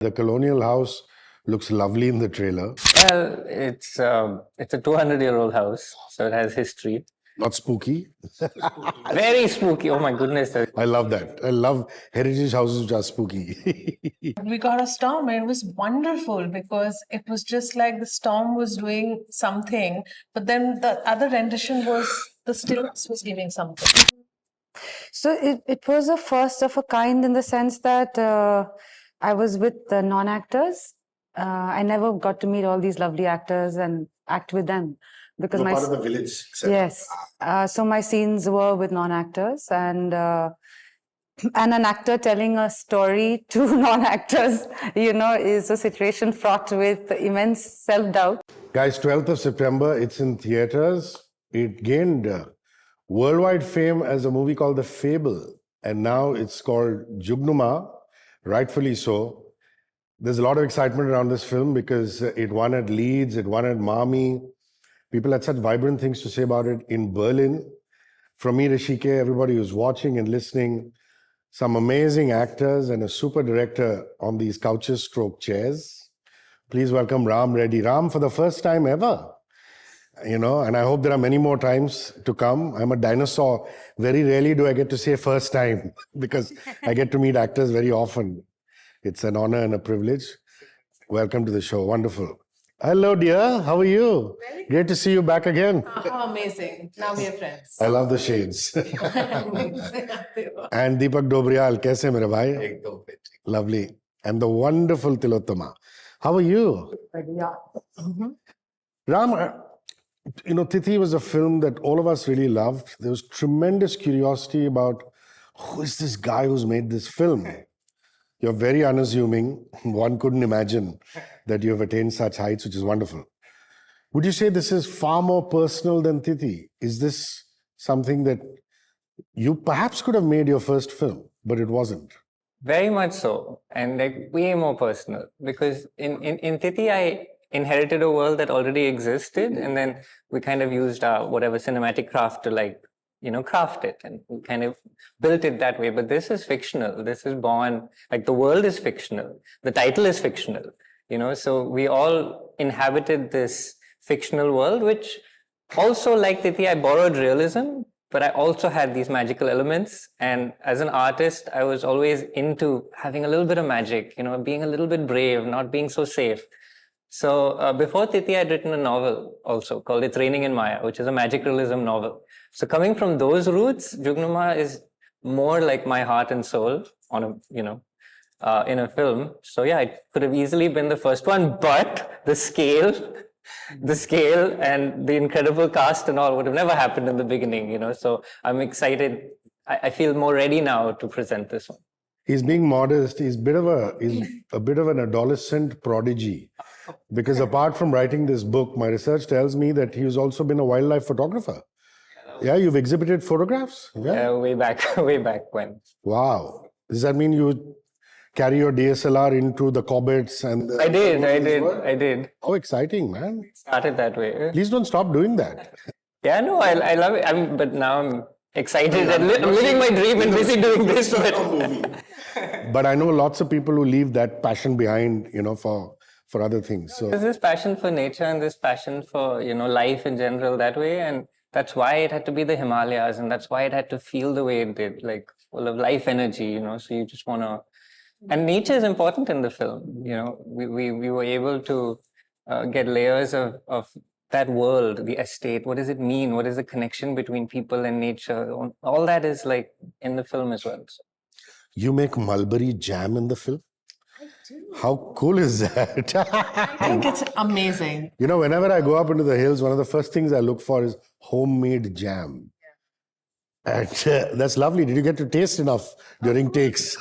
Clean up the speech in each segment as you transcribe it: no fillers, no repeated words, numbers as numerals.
The colonial house looks lovely in the trailer. Well, it's a 200-year-old house, so it has history. Not spooky. Very spooky. Oh my goodness. I love that. I love heritage houses which are spooky. We got a storm and it was wonderful because it was just like the storm was doing something, but then the other rendition was the stillness was giving something. So it was a first of a kind in the sense that I was with the non-actors. I never got to meet all these lovely actors and act with them. Because You're part of the village. Yes. So my scenes were with non-actors and an actor telling a story to non-actors, is a situation fraught with immense self-doubt. Guys, 12th of September, it's in theaters. It gained worldwide fame as a movie called The Fable. And now it's called Jugnuma, rightfully so. There's a lot of excitement around this film because it won at Leeds, it won at Marmy. People had such vibrant things to say about it in Berlin. From me, Hrishi K, everybody who's watching and listening, some amazing actors and a super director on these couches stroke chairs. Please welcome Raam Reddy. Raam, for the first time ever, and I hope there are many more times to come. I'm a dinosaur. Very rarely do I get to say first time because I get to meet actors very often. It's an honor and a privilege. Welcome to the show. Wonderful. Hello, dear. How are you? Great to see you back again. Oh, amazing. Now we are friends. I love the shades. And Deepak Dobriyal, kaise mere bhai? Lovely. And the wonderful Tilottama. How are you? Ram, Tithi was a film that all of us really loved. There was tremendous curiosity about who is this guy who's made this film? You're very unassuming. One couldn't imagine that you have attained such heights, which is wonderful. Would you say this is far more personal than Thithi? Is this something that you perhaps could have made your first film, but it wasn't? Very much so, and way more personal. Because in Tithi, I inherited a world that already existed, and then we kind of used our whatever cinematic craft to craft it, and we kind of built it that way. But this is fictional. This is born, the world is fictional. The title is fictional, so we all inhabited this fictional world, which also, like Tithi, I borrowed realism, but I also had these magical elements. And as an artist, I was always into having a little bit of magic, being a little bit brave, not being so safe. So before Tithi, I'd written a novel also called It's Raining in Maya, which is a magic realism novel. So coming from those roots, Jugnuma is more like my heart and soul on in a film. So yeah, it could have easily been the first one, but the scale and the incredible cast and all would have never happened in the beginning, So I'm excited. I feel more ready now to present this one. He's being modest. He's a bit of an adolescent prodigy. Because apart from writing this book, my research tells me that he's also been a wildlife photographer. Yeah, you've exhibited photographs? Yeah, way back when. Wow. Does that mean you carry your DSLR into the Cobbets? I did. How exciting, man. Started that way. Please don't stop doing that. Yeah, no, I love it. But now I'm excited and I'm living my dream and busy doing this. But I know lots of people who leave that passion behind, for other things. So there's this passion for nature and this passion for, life in general that way. And that's why it had to be the Himalayas, and that's why it had to feel the way it did, full of life energy, so you just want to... And nature is important in the film, we were able to get layers of that world, the estate. What does it mean? What is the connection between people and nature? All that is in the film as well. So. You make mulberry jam in the film? How cool is that? I think it's amazing. Whenever I go up into the hills, one of the first things I look for is homemade jam. And that's lovely. Did you get to taste enough during takes?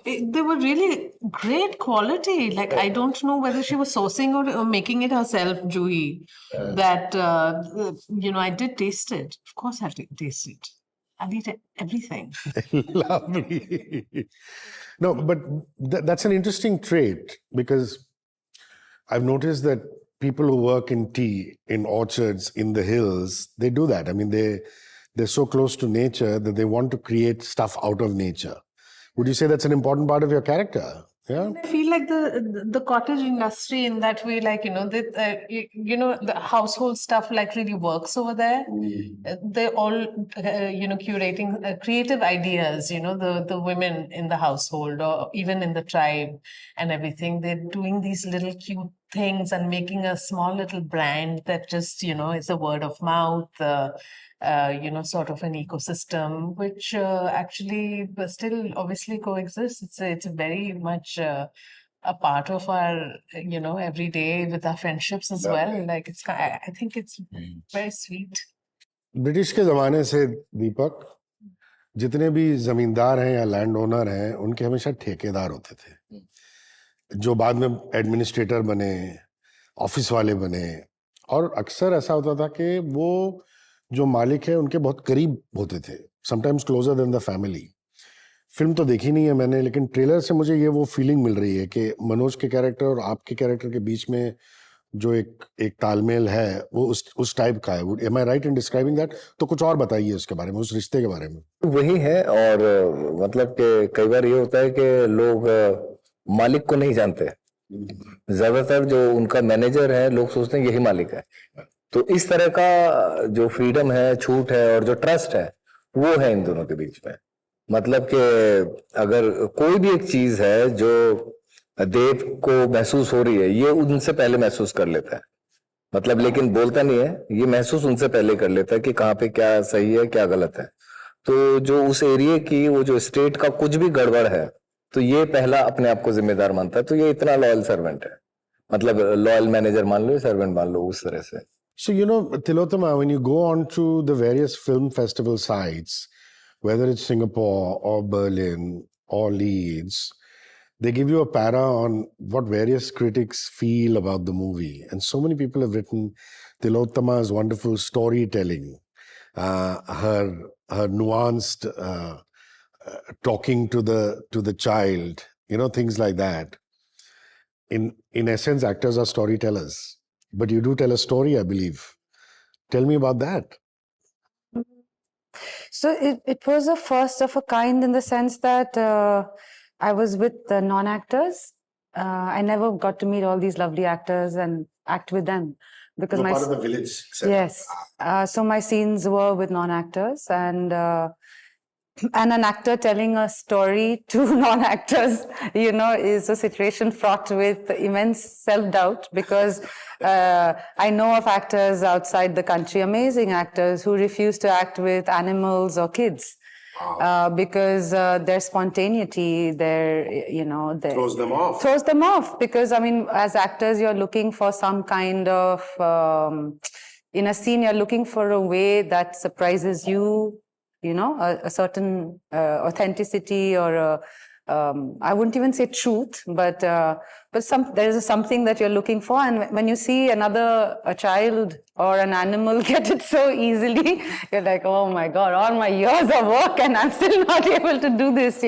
They were really great quality. I don't know whether she was sourcing or making it herself, Juhi. That, I did taste it. Of course I did taste it. I'll eat everything. Lovely. No, but that's an interesting trait because I've noticed that people who work in tea, in orchards, in the hills, they do that. I mean, they're so close to nature that they want to create stuff out of nature. Would you say that's an important part of your character? Yeah. I feel like the cottage industry in that way, like the household stuff like really works over there. They're all curating creative ideas. The women in the household or even in the tribe and everything. They're doing these little cute things and making a small little brand that just is a word of mouth. Sort of an ecosystem, which actually still obviously coexists. It's very much a part of our, every day with our friendships as well. Like I think it's very sweet. British के ज़माने से दीपक जितने भी ज़मींदार हैं या land owner हैं उनके हमेशा ठेकेदार होते थे जो बाद में एडमिनिस्ट्रेटर बने, ऑफिस वाले बने, और अक्सर ऐसा होता था कि वो जो मालिक है उनके बहुत करीब होते थे, sometimes closure then the family. Film तो देखी नहीं है मैंने, लेकिन ट्रेलर से मुझे ये वो फीलिंग मिल रही है कि मनोज के कैरेक्टर और आपके कैरेक्टर के बीच में जो एक तालमेल है वो उस टाइप का है। Am I right in describing that? तो कुछ और बताइए उसके बारे में, उस रिश्ते के बारे में। वही है, और मतलब कि कई बार ये होता है कि लोग मालिक को नहीं जानते। ज्यादातर जो उनका मैनेजर है लोग सोचते हैं यही मालिक है। तो इस तरह का जो फ्रीडम है, छूट है और जो ट्रस्ट है वो है इन दोनों के बीच में। मतलब कि अगर कोई भी एक चीज है जो देव को महसूस हो रही है, ये उनसे पहले महसूस कर लेता है। मतलब लेकिन बोलता नहीं है, ये महसूस उनसे पहले कर लेता है कि कहाँ पे क्या सही है क्या गलत है। तो जो उस एरिया की वो जो स्टेट का कुछ भी गड़बड़ है तो ये पहला अपने आप को जिम्मेदार मानता है। तो ये इतना लॉयल सर्वेंट है, मतलब लॉयल मैनेजर मान लो, सर्वेंट मान लो, उस तरह से। So, Tilottama, when you go on to the various film festival sites, whether it's Singapore or Berlin or Leeds, they give you a para on what various critics feel about the movie. And so many people have written Tilottama's wonderful storytelling, her nuanced talking to the child, things like that. In essence, actors are storytellers. But you do tell a story, I believe. Tell me about that. So it was a first of a kind in the sense that I was with the non-actors. I never got to meet all these lovely actors and act with them. Because You're part of the village. Yes. So my scenes were with non-actors, and an actor telling a story to non-actors, is a situation fraught with immense self-doubt, because I know of actors outside the country, amazing actors who refuse to act with animals or kids. Wow. Because their spontaneity, throws them off. Throws them off, because as actors, you're looking for some kind of in a scene, you're looking for a way that surprises you. A certain authenticity, or I wouldn't even say truth, but there is something that you're looking for. And when you see a child or an animal get it so easily, you're like, oh my God, all my years of work and I'm still not able to do this,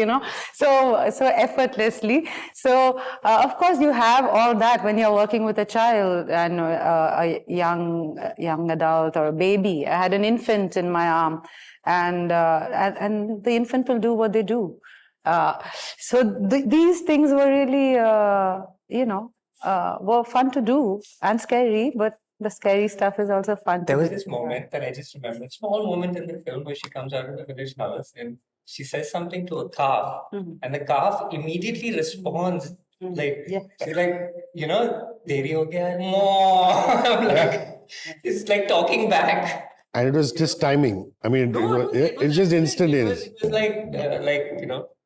so effortlessly. So of course you have all that when you're working with a child and a young adult or a baby. I had an infant in my arm. And the infant will do what they do. So these things were really, were fun to do and scary, but the scary stuff is also fun. There was this moment that I just remember, a small moment in the film where she comes out of the village house and she says something to a calf, and the calf immediately responds. She's like, deri ho gaya, mo. It's like talking back. And it was just timing. It's just instantaneous. It was like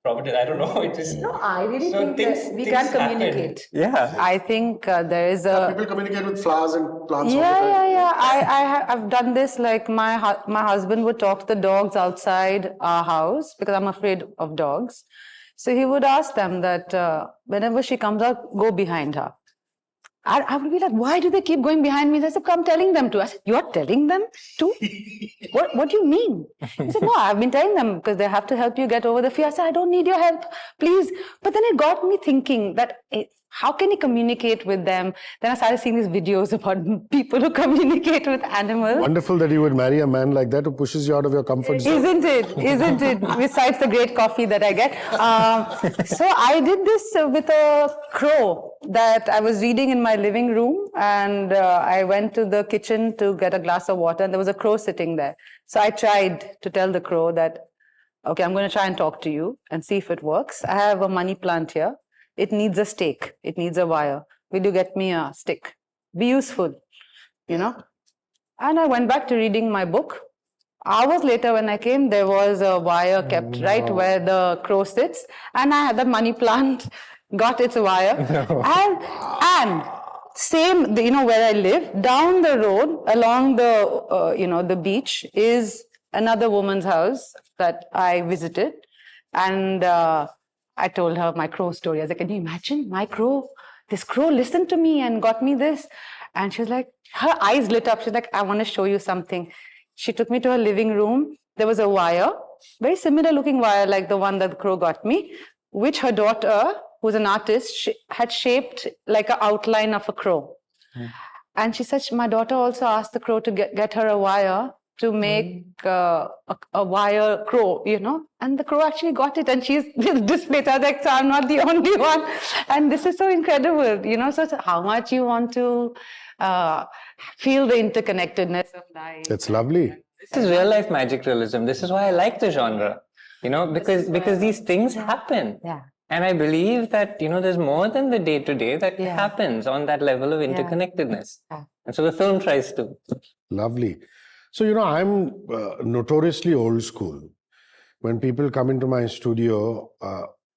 providence. I don't know. It just I really think we can communicate. Yeah, I think there is people communicate with flowers and plants. Yeah. I've done this. Like my husband would talk to the dogs outside our house because I'm afraid of dogs. So he would ask them that whenever she comes out, go behind her. I would be like, why do they keep going behind me? I said, I'm telling them to. I said, you're telling them to? What do you mean? He said, no, I've been telling them because they have to help you get over the fear. I said, I don't need your help, please. But then it got me thinking that how can he communicate with them? Then I started seeing these videos about people who communicate with animals. Wonderful that you would marry a man like that who pushes you out of your comfort zone. Isn't it? Isn't it? Besides the great coffee that I get. So I did this with a crow that I was reading in my living room, and I went to the kitchen to get a glass of water, and there was a crow sitting there. So I tried to tell the crow that, okay, I'm going to try and talk to you and see if it works. I have a money plant here. It needs a stake. It needs a wire. Will you get me a stick? Be useful, you know? And I went back to reading my book. Hours later when I came, there was a wire kept right where the crow sits. And I had the money plant, got its wire. And same, you know, where I live, down the road, along the, you know, the beach is another woman's house that I visited. And I told her my crow story. I was like, can you imagine my crow? This crow listened to me and got me this. And she was like, her eyes lit up. She's like, I want to show you something. She took me to her living room. There was a wire, very similar looking wire like the one that the crow got me, which her daughter, who's an artist, had shaped like an outline of a crow. And she said, my daughter also asked the crow to get her a wire to make a wire crow, you know, and the crow actually got it, and she's displayed. I was like, so I'm not the only one, and this is so incredible, you know. So how much you want to feel the interconnectedness of life. That's lovely. This is real life magic realism. This is why I like the genre, you know, because these things happen. Yeah. And I believe that, you know, there's more than the day-to-day that happens on that level of interconnectedness. Yeah. And so the film tries to. Lovely. So, you know, I'm notoriously old school. When people come into my studio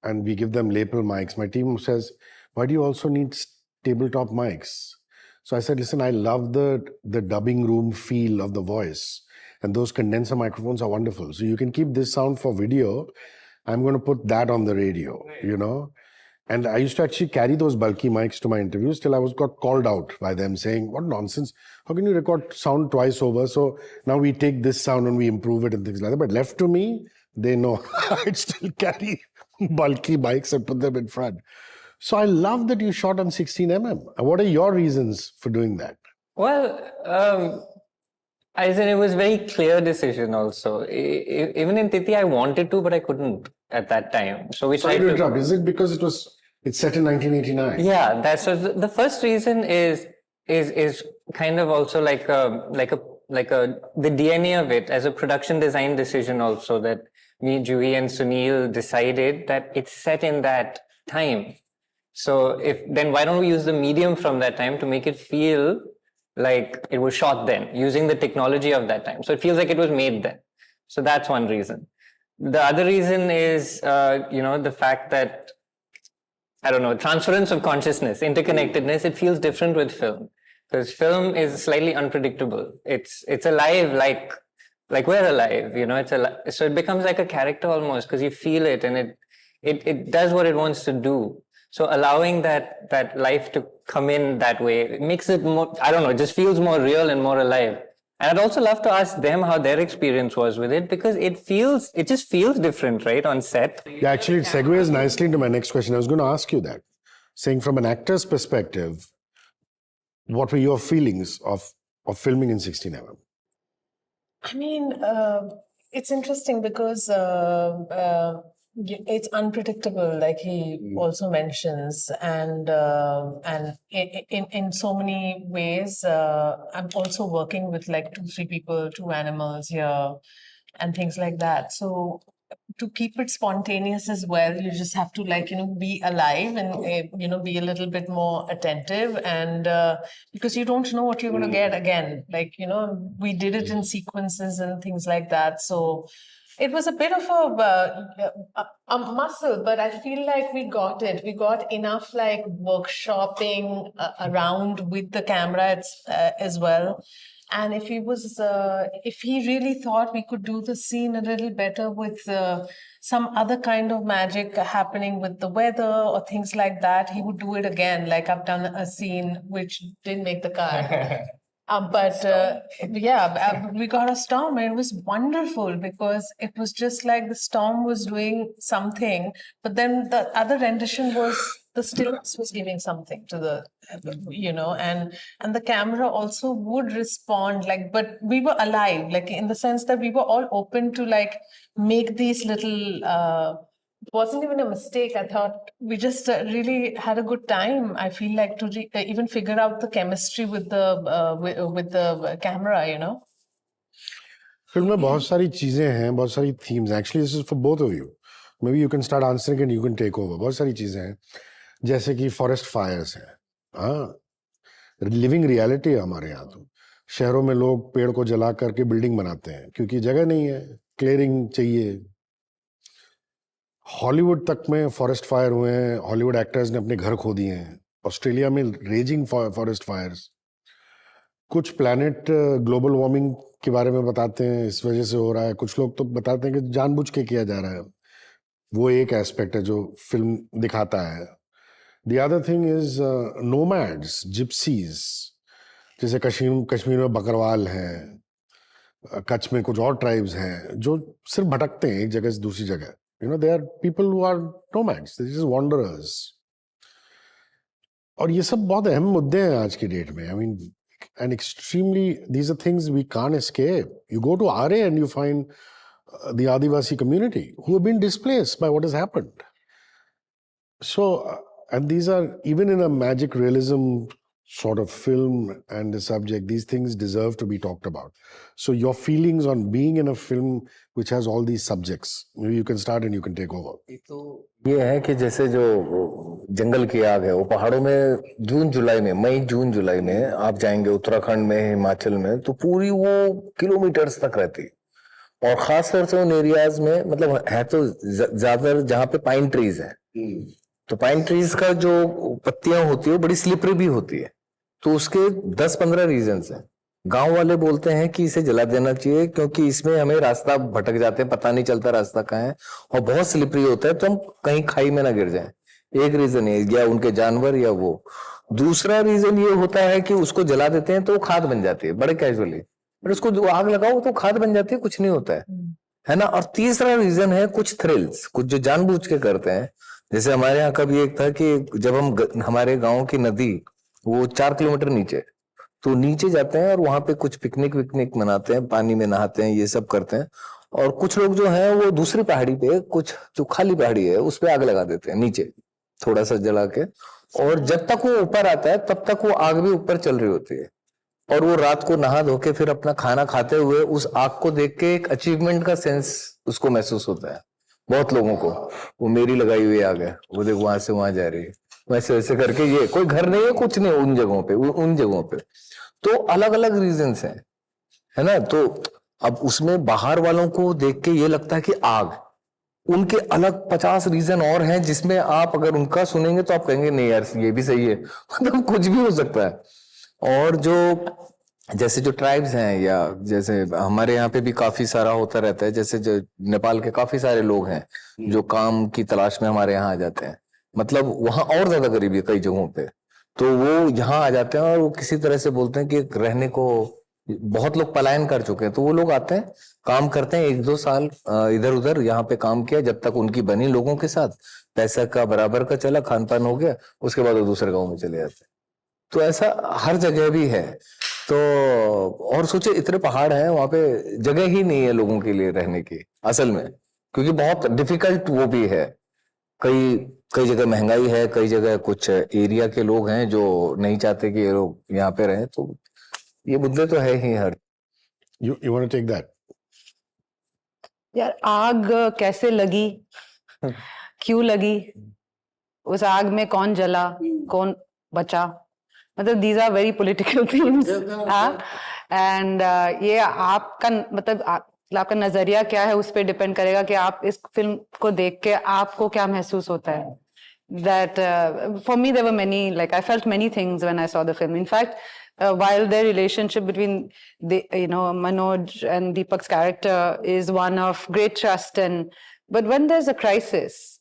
and we give them lapel mics, my team says, why do you also need tabletop mics? So I said, listen, I love the dubbing room feel of the voice. And those condenser microphones are wonderful. So you can keep this sound for video. I'm going to put that on the radio, you know. And I used to actually carry those bulky mics to my interviews till I got called out by them saying, what nonsense. How can you record sound twice over? So now we take this sound and we improve it and things like that. But left to me, they know I'd still carry bulky mics and put them in front. So I love that you shot on 16mm. What are your reasons for doing that? Well, I said it was a very clear decision also. Even in Tithi, I wanted to, but I couldn't at that time. So we tried to interrupt. Is it because it's set in 1989? Yeah, that's the first reason is kind of also like the DNA of it as a production design decision also, that me, Juhi and Sunil decided that it's set in that time. So then why don't we use the medium from that time to make it feel like it was shot then, using the technology of that time. So it feels like it was made then. So that's one reason. The other reason is, you know, the fact that, I don't know, transference of consciousness, interconnectedness, it feels different with film. Because film is slightly unpredictable. It's alive like we're alive, you know, so it becomes like a character almost, because you feel it and it does what it wants to do. So allowing that life to come in that way, it makes it more, I don't know, it just feels more real and more alive. And I'd also love to ask them how their experience was with it, because it just feels different, right, on set. Yeah, actually, it segues nicely into my next question. I was going to ask you that. Saying from an actor's perspective, what were your feelings of filming in 16mm? I mean, it's interesting because it's unpredictable, like he also mentions, and in so many ways. I'm also working with like 2-3 people, 2 animals here, and things like that. So to keep it spontaneous as well, you just have to, like, you know, be alive and you know, be a little bit more attentive, and because you don't know what you're going to get again. Like, you know, we did it in sequences and things like that. So it was a bit of a muscle, but I feel like we got it. We got enough like workshopping around with the camera as well. And if he really thought we could do the scene a little better with some other kind of magic happening with the weather or things like that, he would do it again. Like I've done a scene which didn't make the cut. We got a storm and it was wonderful because it was just like the storm was doing something, but then the other rendition was the stillness was giving something to the, and the camera also would respond but we were alive, in the sense that we were all open to make these little. It wasn't even a mistake. I thought we just really had a good time. I feel like to even figure out the chemistry with the camera. Film में बहुत सारी चीजें हैं, बहुत सारी themes. Actually, this is for both of you. Maybe you can start answering and you can take over. बहुत सारी चीजें हैं, जैसे कि forest fires हैं. हाँ, living reality है हमारे यहाँ तो. शहरों में लोग पेड़ को जला करके बिल्डिंग बनाते हैं क्योंकि जगह नहीं है, क्लियरिंग चाहिए. हॉलीवुड तक में फॉरेस्ट फायर हुए हैं, हॉलीवुड एक्टर्स ने अपने घर खो दिए हैं. ऑस्ट्रेलिया में रेजिंग फॉरेस्ट फायर्स. कुछ प्लैनेट ग्लोबल वार्मिंग के बारे में बताते हैं, इस वजह से हो रहा है. कुछ लोग तो बताते हैं कि जानबूझ के किया जा रहा है. वो एक एस्पेक्ट है जो फिल्म दिखाता है. The other thing is nomads, gypsies. जैसे कश्मीर में बकरवाल हैं, कच्छ में कुछ और ट्राइब्स हैं जो सिर्फ भटकते हैं एक जगह से दूसरी जगह. They are people who are nomads. They're just wanderers. और ये सब बहुत अहम मुद्दे हैं आज की डेट में. I mean, and extremely, these are things we can't escape. You go to RA and you find the Adivasi community who have been displaced by what has happened. So, and these are, even in a magic realism sort of film and the subject, these things deserve to be talked about. So your feelings on being in a film which has all these subjects, maybe you can start and you can take over. तो ये है कि जैसे जो जंगल की आग है वो पहाड़ों में जून जुलाई में, मई जून जुलाई में आप जाएंगे उत्तराखंड में, हिमाचल में, तो पूरी वो किलोमीटर्स तक रहती. और खासतौर से उन एरियाज में मतलब है तो ज्यादातर जहाँ पे पाइन ट्रीज है, तो पाइन ट्रीज का जो पत्तियां होती है बड़ी स्लिपरी भी होती है. तो उसके 10-15 रीजंस हैं. गांव वाले बोलते हैं कि इसे जला देना चाहिए क्योंकि इसमें हमें रास्ता भटक जाते हैं, पता नहीं चलता रास्ता कहाँ है, और बहुत स्लिपरी होता है तो हम कहीं खाई में ना गिर जाएं. एक रीजन है, या उनके जानवर या वो. दूसरा रीजन ये होता है कि उसको जला देते हैं तो वो खाद बन जाती है बड़े कैजुअली, पर उसको जो आग लगाओ तो खाद बन जाती है, कुछ नहीं होता है ना. और तीसरा रीजन है कुछ थ्रिल्स, कुछ जो जानबूझ के करते हैं. जैसे हमारे यहाँ का भी एक था कि जब हम हमारे गांव की नदी वो 4 किलोमीटर नीचे, तो नीचे जाते हैं और वहां पे कुछ पिकनिक विकनिक मनाते हैं, पानी में नहाते हैं, ये सब करते हैं. और कुछ लोग जो हैं वो दूसरी पहाड़ी पे, कुछ जो खाली पहाड़ी है उस पे आग लगा देते हैं नीचे थोड़ा सा जला के, और जब तक वो ऊपर आता है तब तक वो आग भी ऊपर चल रही होती है. और वो रात को नहा धो के फिर अपना खाना खाते हुए उस आग को देख के एक अचीवमेंट का सेंस उसको महसूस होता है बहुत लोगों को. वो मेरी लगाई हुई आग है, वो देख वहां से वहां जा रही है, वैसे वैसे करके. ये कोई घर नहीं है, कुछ नहीं उन जगहों पे, उन जगहों पे. तो अलग अलग रीजंस हैं, है ना. तो अब उसमें बाहर वालों को देख के ये लगता है कि आग, उनके अलग 50 रीजन और हैं जिसमें आप अगर उनका सुनेंगे तो आप कहेंगे नहीं यार ये भी सही है. मतलब कुछ भी हो सकता है. और जो जैसे जो ट्राइब्स हैं, या जैसे हमारे यहाँ पे भी काफी सारा होता रहता है, जैसे जो नेपाल के काफी सारे लोग हैं जो काम की तलाश में हमारे यहाँ आ जाते हैं. मतलब वहां और ज्यादा गरीबी है कई जगहों पे, तो वो यहाँ आ जाते हैं और वो किसी तरह से बोलते हैं कि रहने को बहुत लोग पलायन कर चुके हैं, तो वो लोग आते हैं, काम करते हैं 1-2 साल इधर उधर यहाँ पे काम किया, जब तक उनकी बनी लोगों के साथ, पैसा का बराबर का चला, खान पान हो गया, उसके बाद वो दूसरे गाँव में चले जाते हैं. तो ऐसा हर जगह भी है. तो और सोचे इतने पहाड़ हैं वहां पे, जगह ही नहीं है लोगों के लिए रहने की असल में, क्योंकि बहुत डिफिकल्ट वो भी है. कई जगह महंगाई है, कई जगह कुछ एरिया के लोग हैं जो नहीं चाहते कि ये लोग यहाँ पे रहें. तो ये मुद्दे तो है ही हर. You want to take that? यार आग कैसे लगी, क्यों लगी, उस आग में कौन जला, कौन बचा, मतलब these are very political things. And ये आपका मतलब आपका नजरिया क्या है उस पर डिपेंड करेगा कि आप इस फिल्म को देख के आपको क्या महसूस होता है. That for me there were many, like I felt many things when I saw the film. In fact, while their relationship between Manoj and Deepak's character is one of great trust, but when there's a crisis,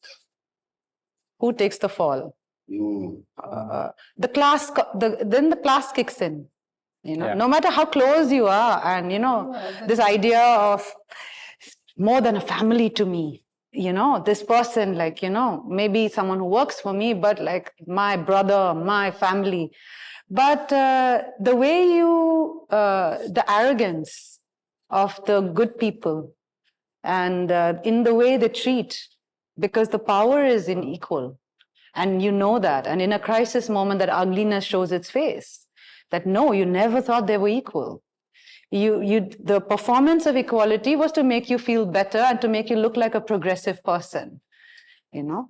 who takes the fall? Then the class kicks in. You know, Yeah. no matter how close you are, and you know, this idea of more than a family to me. You know, this person, like, you know, maybe someone who works for me, but like my brother, my family. But the way you, the arrogance of the good people, and in the way they treat, because the power is unequal. And you know that. And in a crisis moment, that ugliness shows its face. That no, you never thought they were equal. The performance of equality was to make you feel better and to make you look like a progressive person. You know?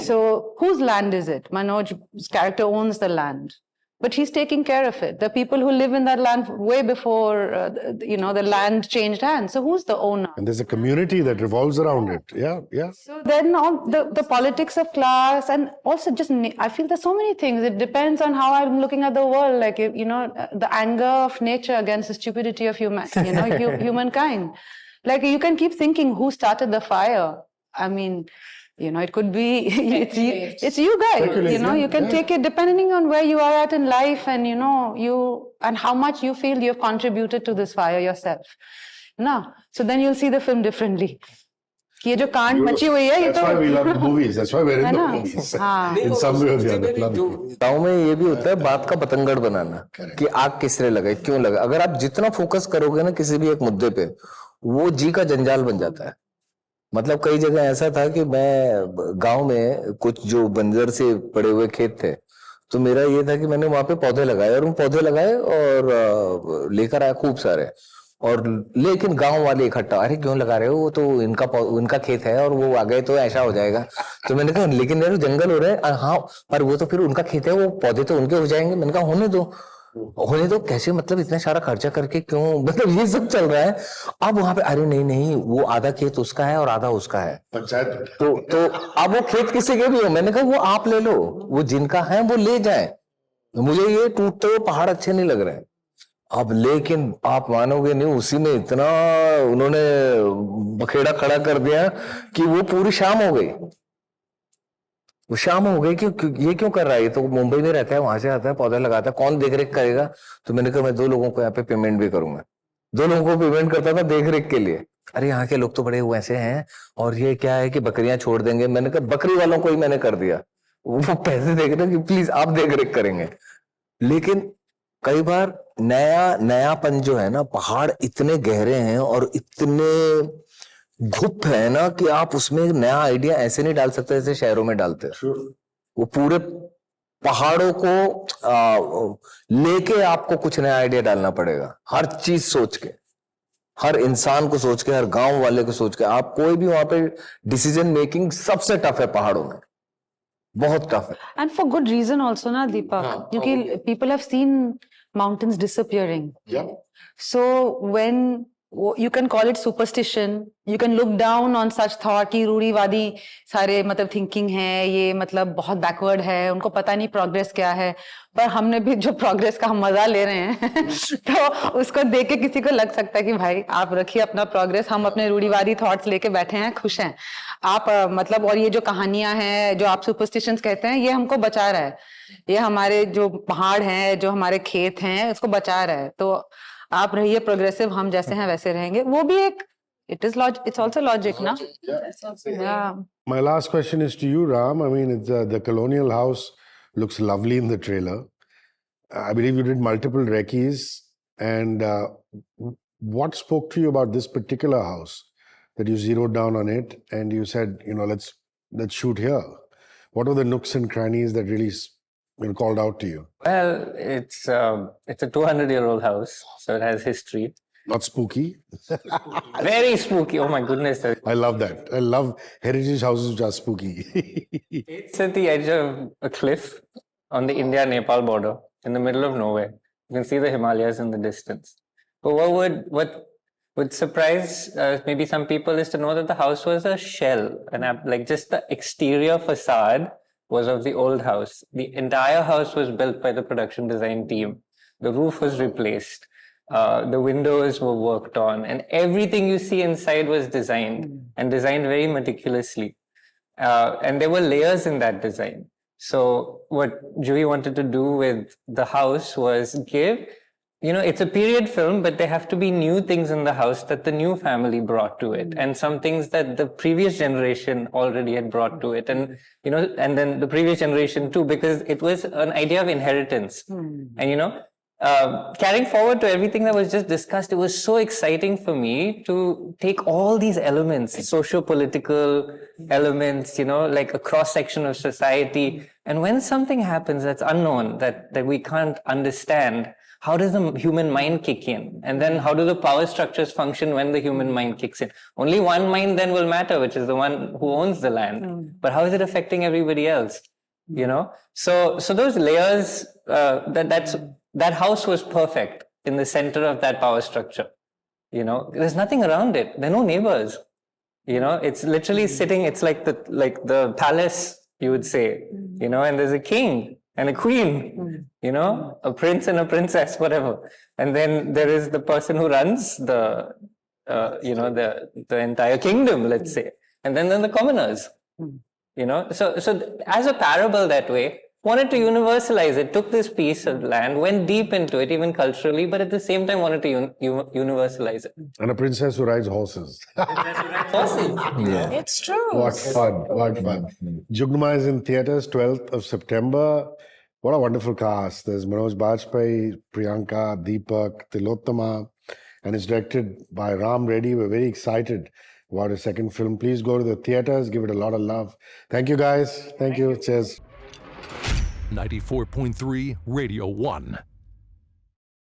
So whose land is it? Manoj's character owns the land, but he's taking care of it. The people who live in that land way before, you know, the land changed hands. So who's the owner? And there's a community that revolves around it. Yeah, yeah. So then all the politics of class, and also just, I feel there's so many things. It depends on how I'm looking at the world. Like, you know, the anger of nature against the stupidity of humankind. Like, you can keep thinking who started the fire. I mean, you know, it could be, it's you guys, you know, you can take it depending on where you are at in life, and, you know, and how much you feel you've contributed to this fire yourself. No, so then you'll see the film differently. ये जो कांड मची हुई है ये That's why we love movies. That's why we're in the movies. In some way or the other. Love it. गाँव में ये भी होता है बात का पतंगड़ बनाना कि आग किसने लगाई, क्यों लगा। अगर आप जितना फोकस करोगे ना किसी भी एक मुद्दे पे, वो जी का जंजाल बन जाता है। मतलब कई जगह ऐसा था कि मैं गांव में कुछ जो बंजर से पड़े हुए खेत थे, तो मेरा ये था कि मैंने वहां पे पौधे लगाए, और उन पौधे लगाए और लेकर आया खूब सारे। और लेकिन गांव वाले इकट्ठा, अरे क्यों लगा रहे हो, वो तो इनका खेत है और वो आ गए तो ऐसा हो जाएगा। तो मैंने कहा लेकिन यार जंगल हो रहे हैं। हाँ, पर वो तो फिर उनका खेत है, वो पौधे तो उनके हो जाएंगे। मैंने कहा होने दो कैसे, मतलब इतना सारा खर्चा करके क्यों, मतलब ये सब चल रहा है। अब वहां पे अरे नहीं वो आधा खेत उसका है और आधा उसका है, तो अब वो खेत किसी के भी हो। मैंने कहा वो आप ले लो, वो जिनका है वो ले जाए, मुझे ये टूटते हुए पहाड़ अच्छे नहीं लग रहे हैं। अब लेकिन आप मानोगे नहीं, उसी में इतना उन्होंने बखेड़ा खड़ा कर दिया कि वो पूरी शाम हो गई। वो शाम हो गई कि ये क्यों कर रहा है, ये तो मुंबई में रहता है, वहां से आता है, पौधा लगाता है, कौन देख रेख करेगा। तो मैंने कहा मैं 2 लोगों को यहाँ पे पेमेंट भी करूंगा। 2 लोगों को पेमेंट करता था देख रेख के लिए। अरे यहाँ के लोग तो बड़े वैसे हैं, और ये क्या है कि बकरियां छोड़ देंगे। मैंने कहा बकरी वालों को ही मैंने कर दिया, वो पैसे देख रहे कि प्लीज आप देख रेख करेंगे। लेकिन कई बार नयापन जो है ना, पहाड़ इतने गहरे हैं और इतने गुप्त है ना कि आप उसमें नया आइडिया ऐसे नहीं डाल सकते जैसे शहरों में डालते हैं। वो पूरे पहाड़ों को लेके आपको कुछ नया आइडिया डालना पड़ेगा, हर चीज सोच के, हर इंसान को सोच के, हर गांव वाले को सोच के। आप कोई भी वहां पे डिसीजन मेकिंग सबसे टफ है पहाड़ों में, बहुत टफ है। And for good reason also, na Deepak, क्योंकि people have seen mountains disappearing. Yeah. So when you can call it superstition, you can look down on such thought कि रूढ़ीवादी सारे मतलब थिंकिंग है, ये मतलब बहुत बैकवर्ड है, उनको पता नहीं प्रोग्रेस क्या है। पर हमने भी जो प्रोग्रेस का हम मजा ले रहे हैं तो उसको देख के किसी को लग सकता है कि भाई आप रखिए अपना प्रोग्रेस, हम अपने रूढ़ीवादी थॉट्स लेके बैठे हैं, खुश हैं आप। मतलब और ये जो कहानियां हैं, जो आप सुपरस्टिशंस कहते हैं, ये हमको बचा रहा है। ये हमारे जो पहाड़ हैं, जो हमारे खेत हैं, उसको बचा रहा है। तो आप रहिए प्रोग्रेसिव, हम जैसे हैं वैसे रहेंगे। वो भी एक it's also logic, na? Yeah. My last question is to you, Ram. I mean, the colonial house looks lovely in the trailer. I believe you did multiple recce's. And what spoke to you about this particular house that you zeroed down on it and you said, you know, let's shoot here? What were the nooks and crannies that really called out to you? Well, it's a 200-year-old house, so it has history. Not spooky? Very spooky. Oh my goodness. I love that. I love heritage houses which are spooky. It's at the edge of a cliff on the India-Nepal border in the middle of nowhere. You can see the Himalayas in the distance. But what would surprise maybe some people is to know that the house was a shell, and like just the exterior facade was of the old house. The entire house was built by the production design team. The roof was replaced. The windows were worked on, and everything you see inside was designed and designed very meticulously. And there were layers in that design. So what Juhi wanted to do with the house was give, it's a period film, but there have to be new things in the house that the new family brought to it, and some things that the previous generation already had brought to it, and and then the previous generation too, because it was an idea of inheritance. And carrying forward to everything that was just discussed, it was so exciting for me to take all these elements, socio-political elements, like a cross-section of society. And when something happens that's unknown, that we can't understand, how does the human mind kick in? And then how do the power structures function when the human mind kicks in? Only one mind then will matter, which is the one who owns the land. But how is it affecting everybody else? So those layers, that house was perfect in the center of that power structure. There's nothing around it. There are no neighbors. It's literally sitting. It's like the palace, you would say. And there's a king and a queen. A prince and a princess, whatever. And then there is the person who runs the entire kingdom, let's say. And then the commoners. So as a parable that way, wanted to universalize it, took this piece of land, went deep into it, even culturally, but at the same time wanted to universalize it. And a princess who rides horses. Yeah. It's true. What fun. Jugnuma is in theatres 12th of September. What a wonderful cast. There's Manoj Bajpayee, Priyanka, Deepak, Tilottama, and it's directed by Raam Reddy. We're very excited about his second film. Please go to the theatres, give it a lot of love. Thank you, guys. Thank you. Cheers. 94.3 Radio 1.